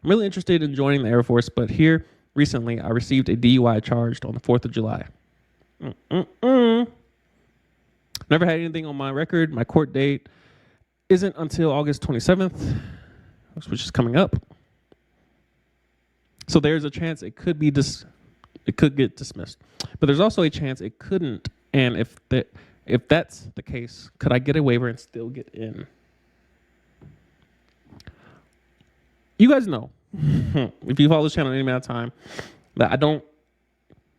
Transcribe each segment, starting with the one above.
I'm really interested in joining the Air Force, but here recently I received a DUI charge on the 4th of July. Never had anything on my record. My court date isn't until August 27th, which is coming up. So there's a chance it could get dismissed, but there's also a chance it couldn't. And if that's the case, could I get a waiver and still get in? You guys know, if you follow this channel any amount of time, that I don't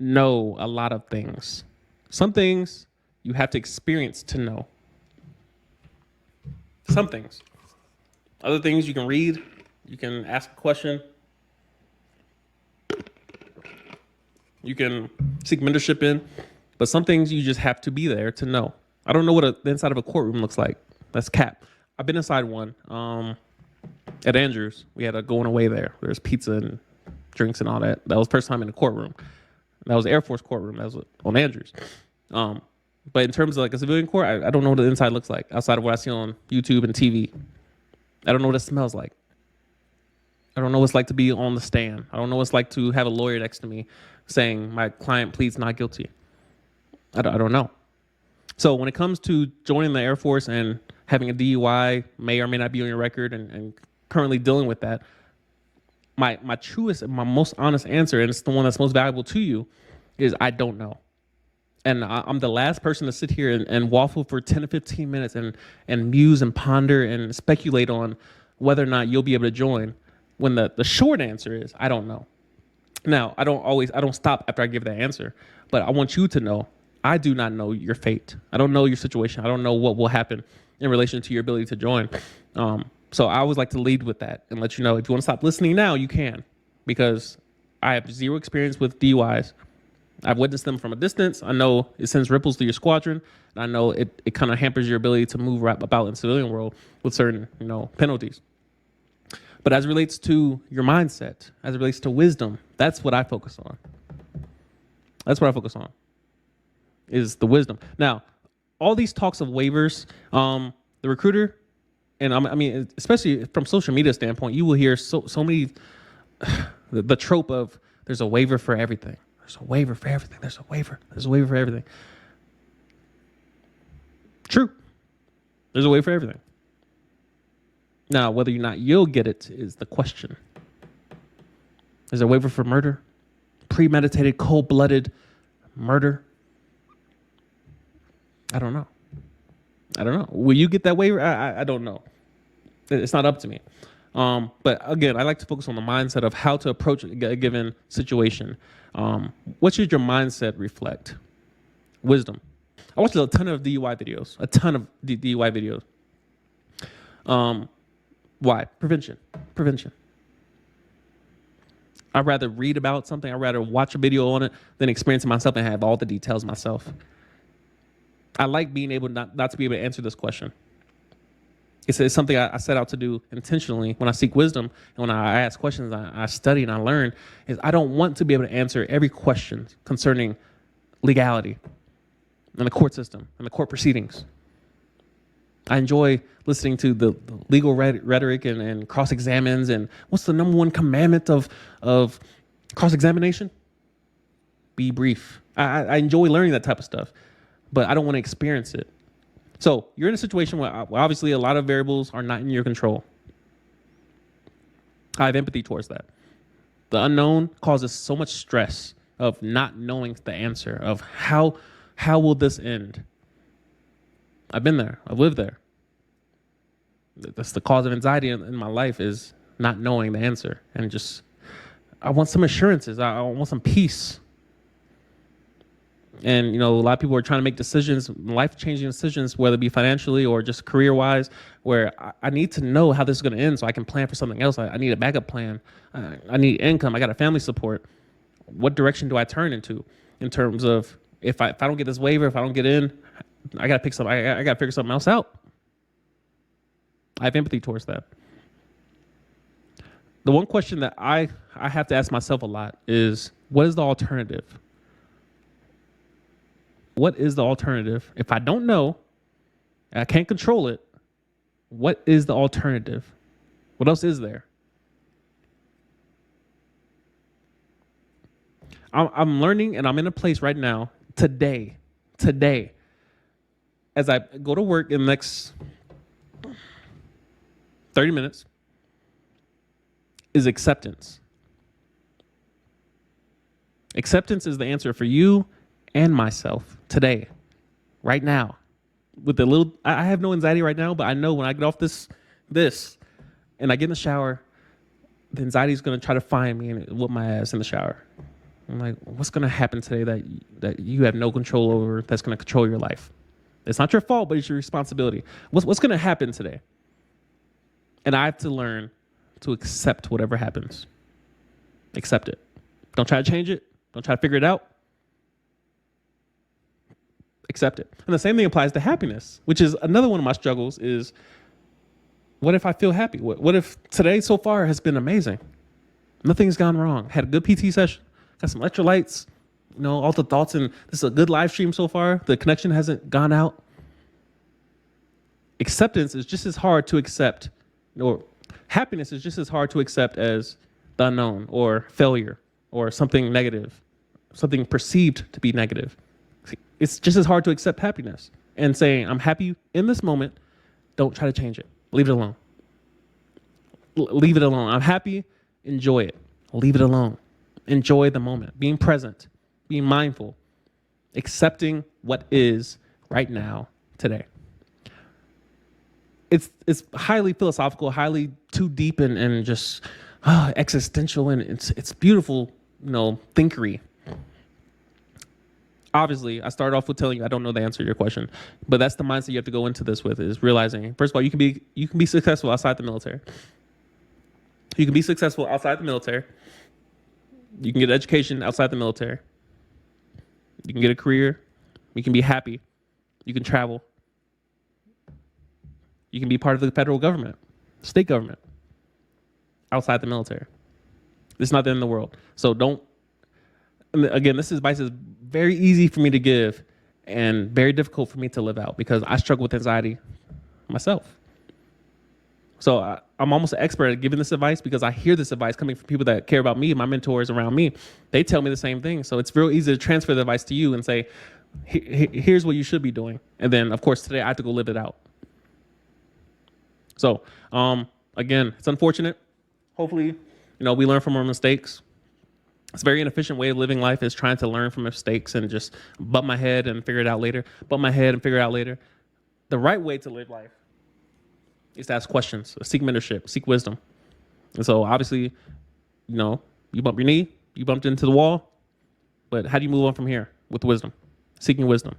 know a lot of things. Some things you have to experience to know. Some things. Other things you can read, you can ask a question, you can seek mentorship in, but some things you just have to be there to know. I don't know what the inside of a courtroom looks like. That's cap. I've been inside one at Andrews. We had a going away there. There's pizza and drinks and all that. That was the first time in a courtroom. That was the Air Force courtroom. That was on Andrews. But in terms of like a civilian court, I don't know what the inside looks like outside of what I see on YouTube and TV. I don't know what it smells like. I don't know what it's like to be on the stand. I don't know what it's like to have a lawyer next to me saying my client pleads not guilty. I don't know. So when it comes to joining the Air Force and having a DUI, may or may not be on your record, and currently dealing with that, my truest and my most honest answer, and it's the one that's most valuable to you, is I don't know. And I'm the last person to sit here and waffle for 10 to 15 minutes and muse and ponder and speculate on whether or not you'll be able to join, when the short answer is I don't know. Now, I don't stop after I give that answer, but I want you to know I do not know your fate. I don't know your situation. I don't know what will happen in relation to your ability to join. So I always like to lead with that and let you know, if you want to stop listening now, you can, because I have zero experience with DUIs. I've witnessed them from a distance. I know it sends ripples through your squadron, and I know it kind of hampers your ability to move about in the civilian world with certain, penalties. But as it relates to your mindset, as it relates to wisdom, that's what I focus on. That's what I focus on, is the wisdom. Now, all these talks of waivers, the recruiter, and I mean, especially from social media standpoint, you will hear so many, the trope of there's a waiver for everything. There's a waiver for everything. There's a waiver. There's a waiver for everything. True. There's a waiver for everything. Now, whether or not you'll get it is the question. Is there a waiver for murder? Premeditated, cold-blooded murder? I don't know. Will you get that waiver? I don't know. It's not up to me. But again, I like to focus on the mindset of how to approach a given situation. What should your mindset reflect? Wisdom. I watched a ton of DUI videos. Why? Prevention. I'd rather read about something. I'd rather watch a video on it than experience it myself and have all the details myself. I like being able not to be able to answer this question. It's something I set out to do intentionally when I seek wisdom, and when I ask questions, I study and I learn. Is I don't want to be able to answer every question concerning legality and the court system and the court proceedings. I enjoy listening to the legal rhetoric and cross-examines, and what's the number one commandment of cross-examination? Be brief. I enjoy learning that type of stuff, but I don't want to experience it. So you're in a situation where obviously a lot of variables are not in your control. I have empathy towards that. The unknown causes so much stress of not knowing the answer of how will this end? I've been there. I've lived there. That's the cause of anxiety in my life, is not knowing the answer. And just, I want some assurances. I want some peace. And, a lot of people are trying to make decisions, life-changing decisions, whether it be financially or just career-wise, where I need to know how this is going to end so I can plan for something else. I need a backup plan. I need income. I got a family support. What direction do I turn into in terms of if I don't get this waiver, if I don't get in, I got to pick something. I got to figure something else out. I have empathy towards that. The one question that I have to ask myself a lot is, what is the alternative? What is the alternative? If I don't know, and I can't control it, what is the alternative? What else is there? I'm learning, and I'm in a place right now, today, as I go to work in the next 30 minutes, is acceptance. Acceptance is the answer for you and myself today, right now. With the little, I have no anxiety right now, but I know when I get off this, and I get in the shower, the anxiety is going to try to find me and whoop my ass in the shower. I'm like, what's going to happen today that you have no control over, that's going to control your life? It's not your fault, but it's your responsibility. What's going to happen today? And I have to learn to accept whatever happens. Accept it. Don't try to change it. Don't try to figure it out. Accept it. And the same thing applies to happiness, which is another one of my struggles is, what if I feel happy? What if today so far has been amazing? Nothing's gone wrong. Had a good PT session. Got some electrolytes. You know, all the thoughts, and this is a good live stream so far. The connection hasn't gone out. Acceptance is just as hard to accept, or happiness is just as hard to accept as the unknown or failure or something negative, something perceived to be negative. It's just as hard to accept happiness and saying, I'm happy in this moment. Don't try to change it. Leave it alone. Leave it alone. I'm happy. Enjoy it. Leave it alone. Enjoy the moment. Being present. Being mindful. Accepting what is right now, today. It's highly philosophical, highly too deep and just existential, and it's beautiful, thinkery. Obviously, I started off with telling you I don't know the answer to your question, but that's the mindset you have to go into this with, is realizing, first of all, you can be successful outside the military. You can be successful outside the military. You can get an education outside the military. You can get a career. You can be happy. You can travel. You can be part of the federal government, state government, outside the military. It's not the end of the world. So don't, again, this advice is very easy for me to give and very difficult for me to live out because I struggle with anxiety myself. So I'm almost an expert at giving this advice because I hear this advice coming from people that care about me, my mentors around me. They tell me the same thing. So it's real easy to transfer the advice to you and say, here's what you should be doing. And then, of course, today I have to go live it out. So, again, it's unfortunate. Hopefully, we learn from our mistakes. It's a very inefficient way of living life, is trying to learn from mistakes and just bump my head and figure it out later. The right way to live life is to ask questions, seek mentorship, seek wisdom. And so obviously, you bump your knee, you bumped into the wall, but how do you move on from here? With wisdom, seeking wisdom.